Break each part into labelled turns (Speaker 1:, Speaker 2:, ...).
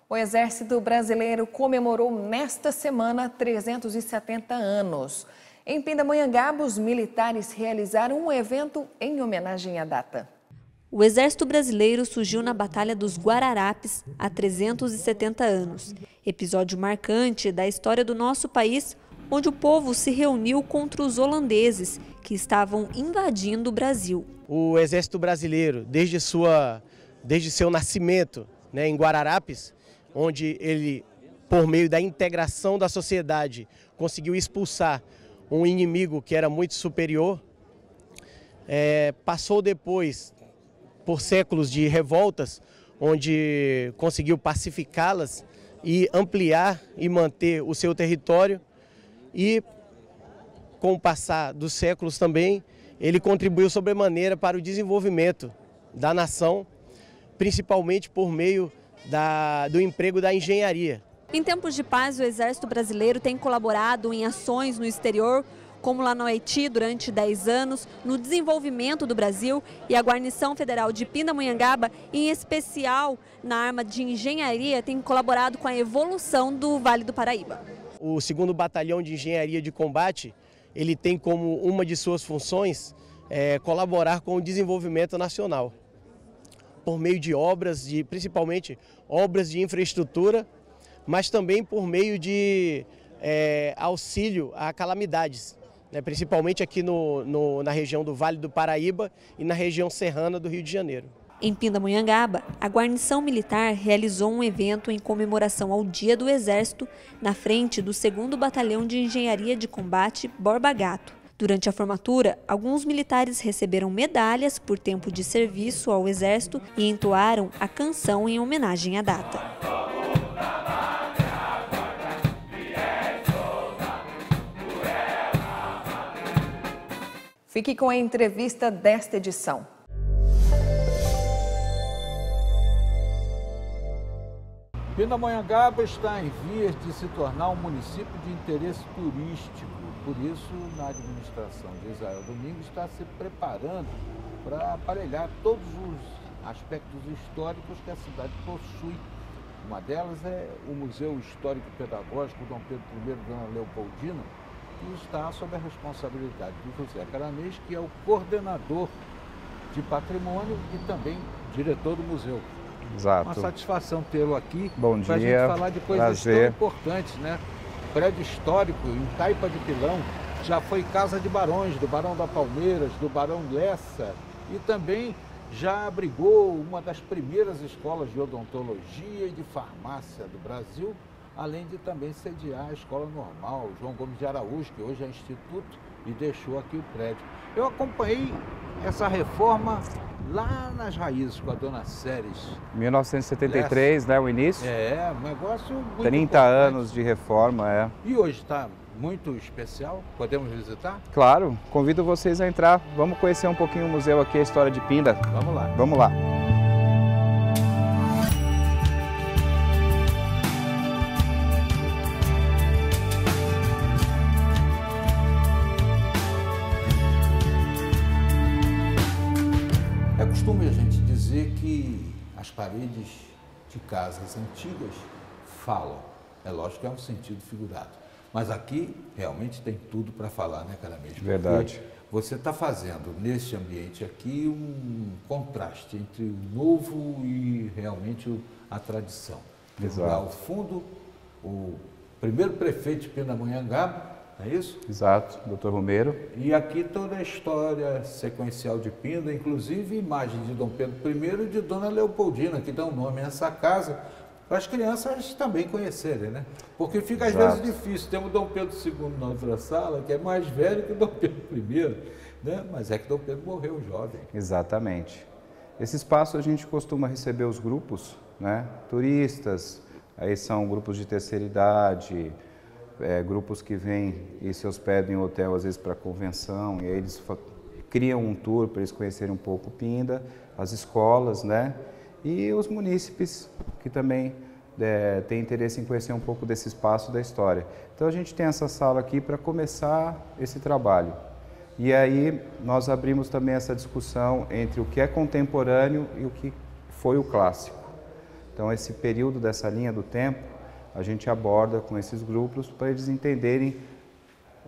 Speaker 1: O Exército Brasileiro comemorou nesta semana 370 anos. Em Pindamonhangaba, os militares realizaram um evento em homenagem à data.
Speaker 2: O Exército Brasileiro surgiu na Batalha dos Guararapes há 370 anos. Episódio marcante da história do nosso país, onde o povo se reuniu contra os holandeses, que estavam invadindo o Brasil.
Speaker 3: O Exército Brasileiro, desde seu nascimento, em Guararapes, onde ele, por meio da integração da sociedade, conseguiu expulsar um inimigo que era muito superior, passou depois por séculos de revoltas, onde conseguiu pacificá-las e ampliar e manter o seu território. E, com o passar dos séculos também, ele contribuiu sobremaneira para o desenvolvimento da nação, principalmente por meio do emprego da engenharia.
Speaker 2: Em tempos de paz, o Exército Brasileiro tem colaborado em ações no exterior, como lá no Haiti durante 10 anos, no desenvolvimento do Brasil, e a Guarnição Federal de Pindamonhangaba, em especial na arma de engenharia, tem colaborado com a evolução do Vale do Paraíba.
Speaker 3: O 2º Batalhão de Engenharia de Combate, ele tem como uma de suas funções colaborar com o desenvolvimento nacional, por meio de obras, principalmente obras de infraestrutura, mas também por meio de auxílio a calamidades, principalmente aqui na região do Vale do Paraíba e na região serrana do Rio de Janeiro.
Speaker 2: Em Pindamonhangaba, a guarnição militar realizou um evento em comemoração ao Dia do Exército na frente do 2º Batalhão de Engenharia de Combate Borba Gato. Durante a formatura, alguns militares receberam medalhas por tempo de serviço ao Exército e entoaram a canção em homenagem à data.
Speaker 1: Fique com a entrevista desta edição.
Speaker 4: Pindamonhangaba está em vias de se tornar um município de interesse turístico. Por isso, na administração de Israel Domingos está se preparando para aparelhar todos os aspectos históricos que a cidade possui. Uma delas é o Museu Histórico Pedagógico Dom Pedro I e Dona Leopoldina, que está sob a responsabilidade de José Caramês, que é o coordenador de patrimônio e também diretor do museu.
Speaker 5: Exato.
Speaker 4: Uma satisfação tê-lo aqui.
Speaker 5: Bom dia,
Speaker 4: para a gente falar de coisas
Speaker 5: prazer.
Speaker 4: tão importantes, né? Prédio histórico em Taipa de Pilão já foi casa de barões, do Barão da Palmeiras, do Barão Lessa, e também já abrigou uma das primeiras escolas de odontologia e de farmácia do Brasil, além de também sediar a Escola Normal João Gomes de Araújo, que hoje é instituto, e deixou aqui o prédio. Eu acompanhei essa reforma lá nas raízes com a dona Séries.
Speaker 5: 1973, né, o início?
Speaker 4: Um negócio muito
Speaker 5: 30
Speaker 4: importante.
Speaker 5: anos de reforma,
Speaker 4: E hoje está muito especial, podemos visitar?
Speaker 5: Claro, convido vocês a entrar. Vamos conhecer um pouquinho o museu aqui, a história de Pinda.
Speaker 4: Vamos lá.
Speaker 5: Vamos lá.
Speaker 4: É costume a gente dizer que as paredes de casas antigas falam. É lógico que é um sentido figurado. Mas aqui realmente tem tudo para falar, né, Caramês?
Speaker 5: Verdade.
Speaker 4: Você está fazendo nesse ambiente aqui um contraste entre o novo e realmente a tradição.
Speaker 5: Exato.
Speaker 4: Lá ao fundo, o primeiro prefeito de Pindamonhangaba, é isso?
Speaker 5: Exato, Dr. Romero.
Speaker 4: E aqui toda a história sequencial de Pinda, inclusive imagens de Dom Pedro I e de Dona Leopoldina, que dão nome a essa casa, para as crianças também conhecerem, né? Porque fica às vezes difícil. Temos Dom Pedro II na outra sala, que é mais velho que Dom Pedro I, né? Mas é que Dom Pedro morreu jovem.
Speaker 5: Exatamente. Esse espaço a gente costuma receber os grupos, né? Turistas, aí são grupos de terceira idade, grupos que vêm e se hospedam em hotel, às vezes para convenção, e aí eles criam um tour para eles conhecerem um pouco Pinda, as escolas, né? E os munícipes que também têm interesse em conhecer um pouco desse espaço da história. Então a gente tem essa sala aqui para começar esse trabalho. E aí nós abrimos também essa discussão entre o que é contemporâneo e o que foi o clássico. Então esse período dessa linha do tempo a gente aborda com esses grupos para eles entenderem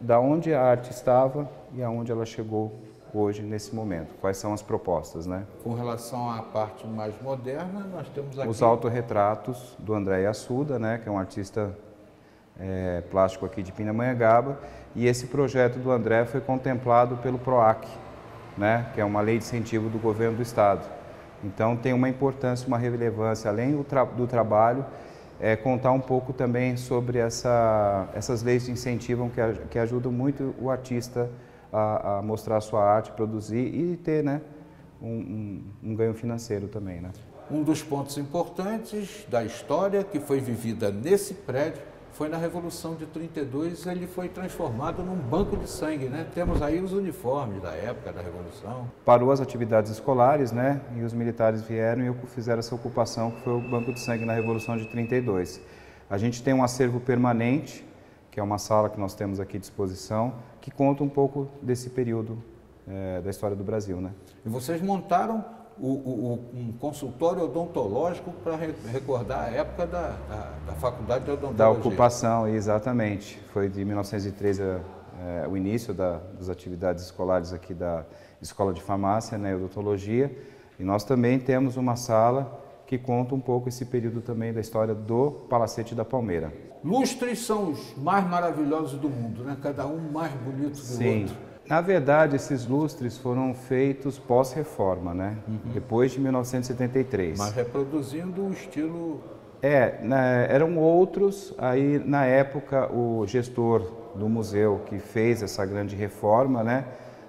Speaker 5: da onde a arte estava e aonde ela chegou hoje, nesse momento. Quais são as propostas, né?
Speaker 4: Com relação à parte mais moderna, nós temos aqui...
Speaker 5: Os autorretratos do André Assuda, né, que é um artista plástico aqui de Pindamonhangaba, e esse projeto do André foi contemplado pelo PROAC, né, que é uma lei de incentivo do governo do estado. Então tem uma importância, uma relevância, além do trabalho, contar um pouco também sobre essas leis de incentivo que ajudam muito o artista a mostrar a sua arte, produzir e ter, né, um ganho financeiro também, né?
Speaker 4: Um dos pontos importantes da história que foi vivida nesse prédio foi na Revolução de 32, ele foi transformado num banco de sangue, né? Temos aí os uniformes da época da Revolução.
Speaker 5: Parou as atividades escolares, né? E os militares vieram e fizeram essa ocupação, que foi o banco de sangue na Revolução de 32. A gente tem um acervo permanente, que é uma sala que nós temos aqui à disposição, que conta um pouco desse período da história do Brasil, né?
Speaker 4: E vocês montaram um consultório odontológico para recordar a época da Faculdade de Odontologia.
Speaker 5: Da ocupação, exatamente. Foi de 1913 o início das atividades escolares aqui da Escola de Farmácia, né, Odontologia. E nós também temos uma sala que conta um pouco esse período também da história do Palacete da Palmeira.
Speaker 4: Lustres são os mais maravilhosos do mundo, né? Cada um mais bonito do
Speaker 5: Sim.
Speaker 4: outro.
Speaker 5: Na verdade, esses lustres foram feitos pós-reforma, né? Depois de 1973.
Speaker 4: Mas reproduzindo o estilo...
Speaker 5: Eram outros. Aí, na época, o gestor do museu que fez essa grande reforma, né,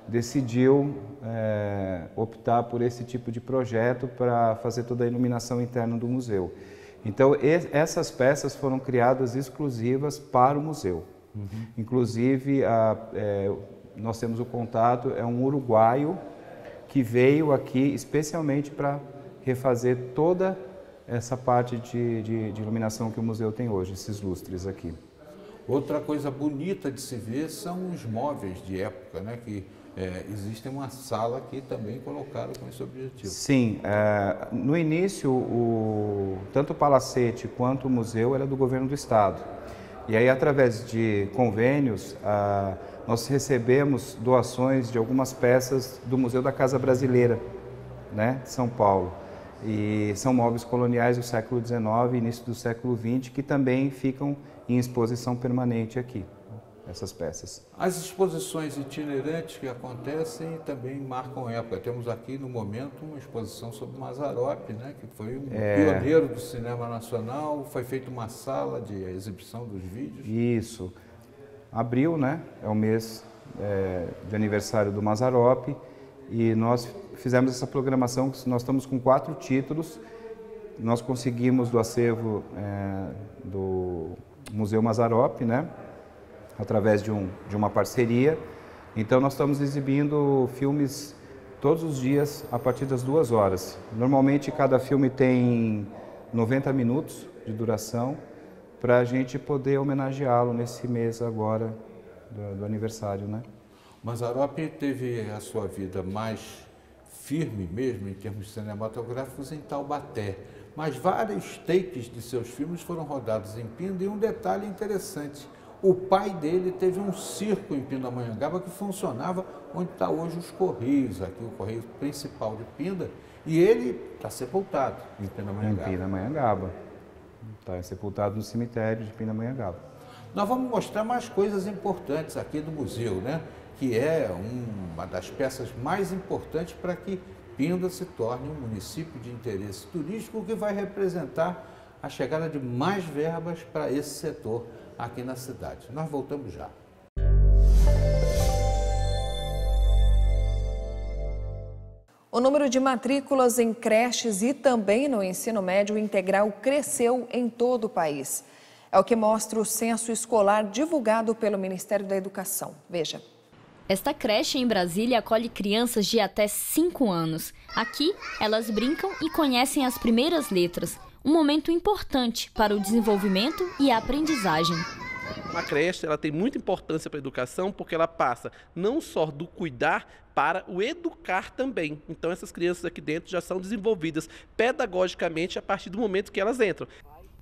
Speaker 5: decidiu optar por esse tipo de projeto para fazer toda a iluminação interna do museu. Então, essas peças foram criadas exclusivas para o museu. Inclusive, nós temos o contato, é um uruguaio que veio aqui especialmente para refazer toda essa parte de iluminação que o museu tem hoje, esses lustres aqui.
Speaker 4: Outra coisa bonita de se ver são os móveis de época, né? Que existe uma sala aqui também colocada com esse objetivo.
Speaker 5: Sim, no início, tanto o palacete quanto o museu era do governo do estado. E aí, através de convênios, nós recebemos doações de algumas peças do Museu da Casa Brasileira, né, de São Paulo. E são móveis coloniais do século XIX e início do século XX, que também ficam em exposição permanente aqui, essas peças.
Speaker 4: As exposições itinerantes que acontecem também marcam época. Temos aqui, no momento, uma exposição sobre Mazzaropi, né, que foi um pioneiro do cinema nacional. Foi feita uma sala de exibição dos vídeos.
Speaker 5: Isso. Abril, né, é o mês de aniversário do Mazzaropi, e nós fizemos essa programação. Nós estamos com 4 títulos. Nós conseguimos do acervo do Museu Mazzaropi, né, através de uma parceria. Então nós estamos exibindo filmes todos os dias a partir das 2 horas. Normalmente cada filme tem 90 minutos de duração, para a gente poder homenageá-lo nesse mês agora do aniversário, né?
Speaker 4: Mazzaropi teve a sua vida mais firme mesmo em termos cinematográficos em Taubaté, mas vários takes de seus filmes foram rodados em Pinda, e um detalhe interessante: o pai dele teve um circo em Pindamonhangaba que funcionava onde está hoje os Correios, aqui o Correio Principal de Pinda, e ele está sepultado em Pindamonhangaba.
Speaker 5: Em Pindamonhangaba. Está sepultado no cemitério de Pindamonhangaba.
Speaker 4: Nós vamos mostrar mais coisas importantes aqui do museu, né? Que é uma das peças mais importantes para que Pinda se torne um município de interesse turístico, que vai representar a chegada de mais verbas para esse setor aqui na cidade. Nós voltamos já.
Speaker 1: O número de matrículas em creches e também no ensino médio integral cresceu em todo o país. É o que mostra o censo escolar divulgado pelo Ministério da Educação. Veja.
Speaker 6: Esta creche em Brasília acolhe crianças de até 5 anos. Aqui, elas brincam e conhecem as primeiras letras, um momento importante para o desenvolvimento e a aprendizagem.
Speaker 7: A creche ela tem muita importância para a educação porque ela passa não só do cuidar para o educar também. Então essas crianças aqui dentro já são desenvolvidas pedagogicamente a partir do momento que elas entram.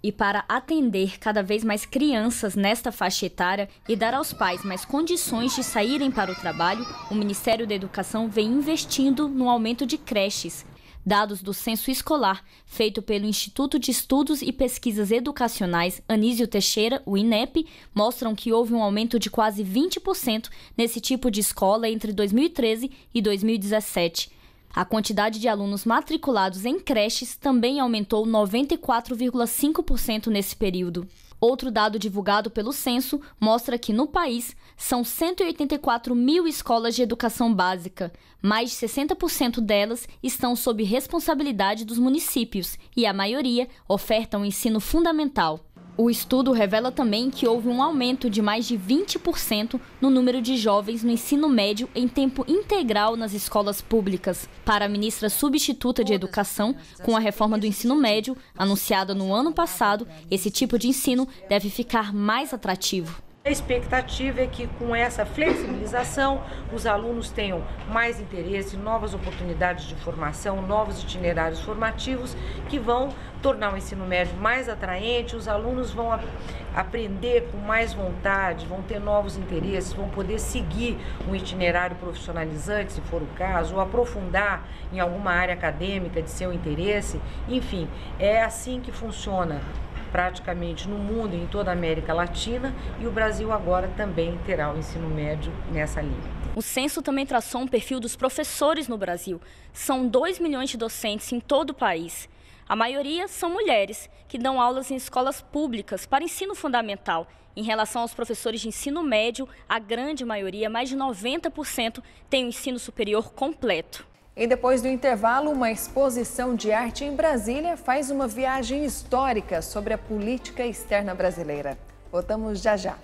Speaker 6: E para atender cada vez mais crianças nesta faixa etária e dar aos pais mais condições de saírem para o trabalho, o Ministério da Educação vem investindo no aumento de creches. Dados do Censo Escolar, feito pelo Instituto de Estudos e Pesquisas Educacionais Anísio Teixeira, o INEP, mostram que houve um aumento de quase 20% nesse tipo de escola entre 2013 e 2017. A quantidade de alunos matriculados em creches também aumentou 94,5% nesse período. Outro dado divulgado pelo censo mostra que no país são 184 mil escolas de educação básica. Mais de 60% delas estão sob responsabilidade dos municípios e a maioria ofertam ensino fundamental. O estudo revela também que houve um aumento de mais de 20% no número de jovens no ensino médio em tempo integral nas escolas públicas. Para a ministra substituta de Educação, com a reforma do ensino médio, anunciada no ano passado, esse tipo de ensino deve ficar mais atrativo.
Speaker 8: A expectativa é que com essa flexibilização os alunos tenham mais interesse, novas oportunidades de formação, novos itinerários formativos que vão tornar o ensino médio mais atraente, os alunos vão aprender com mais vontade, vão ter novos interesses, vão poder seguir um itinerário profissionalizante, se for o caso, ou aprofundar em alguma área acadêmica de seu interesse. Enfim, é assim que funciona praticamente no mundo e em toda a América Latina, e o Brasil agora também terá o ensino médio nessa linha.
Speaker 6: O censo também traçou um perfil dos professores no Brasil. São 2 milhões de docentes em todo o país. A maioria são mulheres, que dão aulas em escolas públicas para ensino fundamental. Em relação aos professores de ensino médio, a grande maioria, mais de 90%, tem o ensino superior completo.
Speaker 1: E depois do intervalo, uma exposição de arte em Brasília faz uma viagem histórica sobre a política externa brasileira. Voltamos já já.